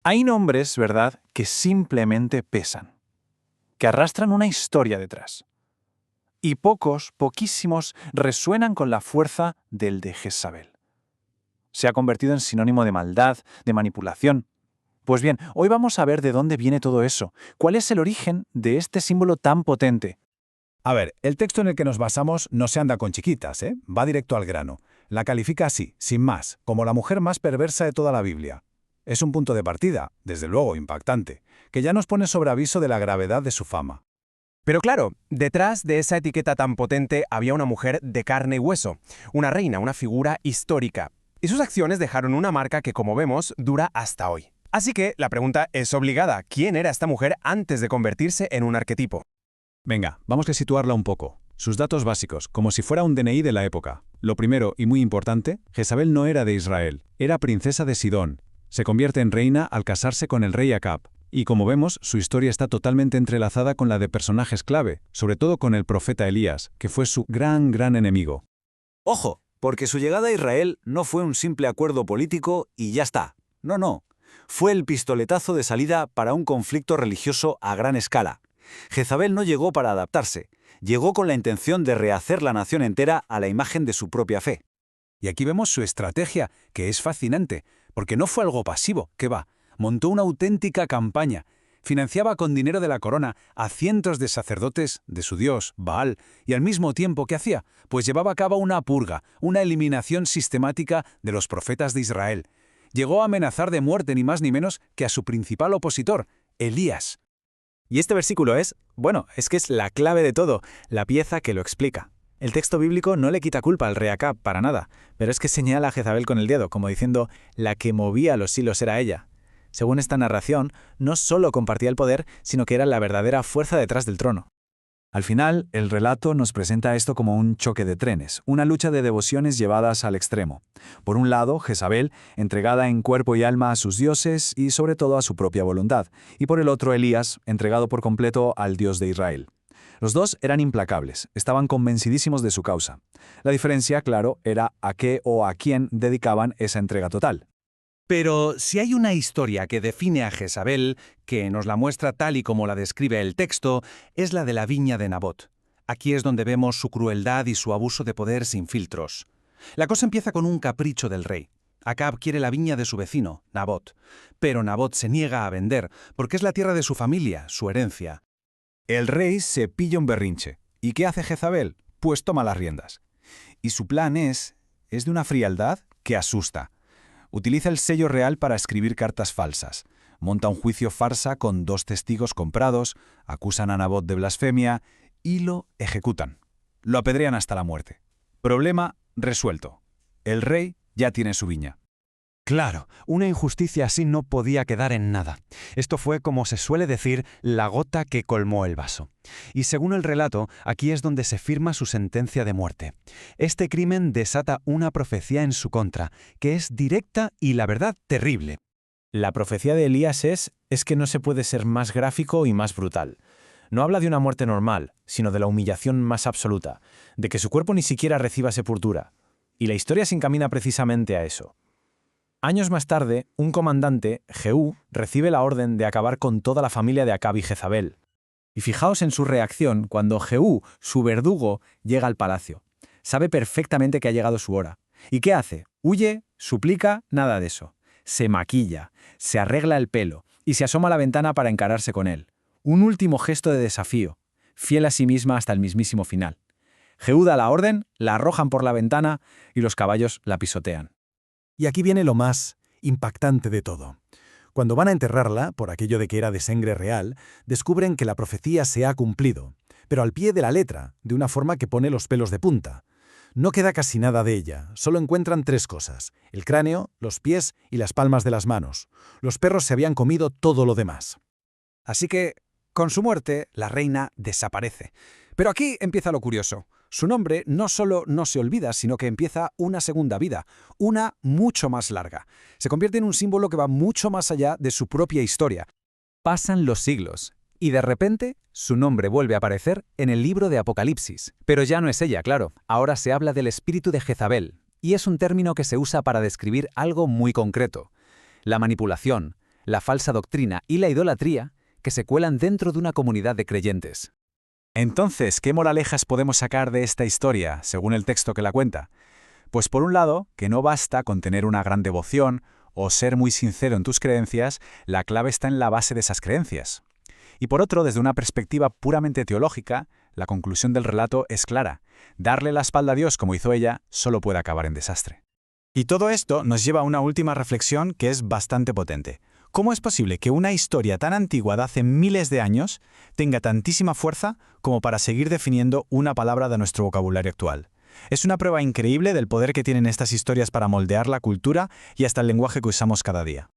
Hay nombres, ¿verdad?, que simplemente pesan, que arrastran una historia detrás. Y poquísimos, resuenan con la fuerza del de Jezabel. Se ha convertido en sinónimo de maldad, de manipulación. Pues bien, hoy vamos a ver de dónde viene todo eso, cuál es el origen de este símbolo tan potente. A ver, el texto en el que nos basamos no se anda con chiquitas, ¿eh? Va directo al grano. La califica así, sin más, como la mujer más perversa de toda la Biblia. Es un punto de partida, desde luego impactante, que ya nos pone sobre aviso de la gravedad de su fama. Pero claro, detrás de esa etiqueta tan potente había una mujer de carne y hueso, una reina, una figura histórica. Y sus acciones dejaron una marca que, como vemos, dura hasta hoy. Así que la pregunta es obligada: ¿quién era esta mujer antes de convertirse en un arquetipo? Venga, vamos a situarla un poco. Sus datos básicos, como si fuera un DNI de la época. Lo primero, y muy importante, Jezabel no era de Israel, era princesa de Sidón. Se convierte en reina al casarse con el rey Acab. Y como vemos, su historia está totalmente entrelazada con la de personajes clave, sobre todo con el profeta Elías, que fue su gran enemigo. Ojo, porque su llegada a Israel no fue un simple acuerdo político y ya está. No. Fue el pistoletazo de salida para un conflicto religioso a gran escala. Jezabel no llegó para adaptarse, llegó con la intención de rehacer la nación entera a la imagen de su propia fe. Y aquí vemos su estrategia, que es fascinante, porque no fue algo pasivo, que va, montó una auténtica campaña. Financiaba con dinero de la corona a cientos de sacerdotes de su dios, Baal, y al mismo tiempo, ¿qué hacía? Pues llevaba a cabo una purga, una eliminación sistemática de los profetas de Israel. Llegó a amenazar de muerte ni más ni menos que a su principal opositor, Elías. Y este versículo es que es la clave de todo, la pieza que lo explica. El texto bíblico no le quita culpa al rey Acab, para nada, pero es que señala a Jezabel con el dedo, como diciendo, la que movía los hilos era ella. Según esta narración, no solo compartía el poder, sino que era la verdadera fuerza detrás del trono. Al final, el relato nos presenta esto como un choque de trenes, una lucha de devociones llevadas al extremo. Por un lado, Jezabel, entregada en cuerpo y alma a sus dioses y sobre todo a su propia voluntad, y por el otro Elías, entregado por completo al Dios de Israel. Los dos eran implacables, estaban convencidísimos de su causa. La diferencia, claro, era a qué o a quién dedicaban esa entrega total. Pero si hay una historia que define a Jezabel, que nos la muestra tal y como la describe el texto, es la de la viña de Nabot. Aquí es donde vemos su crueldad y su abuso de poder sin filtros. La cosa empieza con un capricho del rey. Acab quiere la viña de su vecino, Nabot, pero Nabot se niega a vender porque es la tierra de su familia, su herencia. El rey se pilla un berrinche. ¿Y qué hace Jezabel? Pues toma las riendas. Y su plan es de una frialdad que asusta. Utiliza el sello real para escribir cartas falsas. Monta un juicio farsa con 2 testigos comprados, acusan a Nabot de blasfemia y lo ejecutan. Lo apedrean hasta la muerte. Problema resuelto. El rey ya tiene su viña. Claro, una injusticia así no podía quedar en nada. Esto fue, como se suele decir, la gota que colmó el vaso. Y según el relato, aquí es donde se firma su sentencia de muerte. Este crimen desata una profecía en su contra, que es directa y, la verdad, terrible. La profecía de Elías es que no se puede ser más gráfico y más brutal. No habla de una muerte normal, sino de la humillación más absoluta, de que su cuerpo ni siquiera reciba sepultura. Y la historia se encamina precisamente a eso. Años más tarde, un comandante, Jehú, recibe la orden de acabar con toda la familia de Acab y Jezabel. Y fijaos en su reacción cuando Jehú, su verdugo, llega al palacio. Sabe perfectamente que ha llegado su hora. ¿Y qué hace? ¿Huye? ¿Suplica? Nada de eso. Se maquilla, se arregla el pelo y se asoma a la ventana para encararse con él. Un último gesto de desafío, fiel a sí misma hasta el mismísimo final. Jehú da la orden, la arrojan por la ventana y los caballos la pisotean. Y aquí viene lo más impactante de todo. Cuando van a enterrarla, por aquello de que era de sangre real, descubren que la profecía se ha cumplido, pero al pie de la letra, de una forma que pone los pelos de punta. No queda casi nada de ella, solo encuentran 3 cosas: el cráneo, los pies y las palmas de las manos. Los perros se habían comido todo lo demás. Así que, con su muerte, la reina desaparece. Pero aquí empieza lo curioso. Su nombre no solo no se olvida, sino que empieza una segunda vida, una mucho más larga. Se convierte en un símbolo que va mucho más allá de su propia historia. Pasan los siglos, y de repente su nombre vuelve a aparecer en el libro de Apocalipsis. Pero ya no es ella, claro. Ahora se habla del espíritu de Jezabel, y es un término que se usa para describir algo muy concreto: la manipulación, la falsa doctrina y la idolatría que se cuelan dentro de una comunidad de creyentes. Entonces, ¿qué moralejas podemos sacar de esta historia, según el texto que la cuenta? Pues por un lado, que no basta con tener una gran devoción o ser muy sincero en tus creencias, la clave está en la base de esas creencias. Y por otro, desde una perspectiva puramente teológica, la conclusión del relato es clara. Darle la espalda a Dios como hizo ella solo puede acabar en desastre. Y todo esto nos lleva a una última reflexión que es bastante potente. ¿Cómo es posible que una historia tan antigua de hace miles de años tenga tantísima fuerza como para seguir definiendo una palabra de nuestro vocabulario actual? Es una prueba increíble del poder que tienen estas historias para moldear la cultura y hasta el lenguaje que usamos cada día.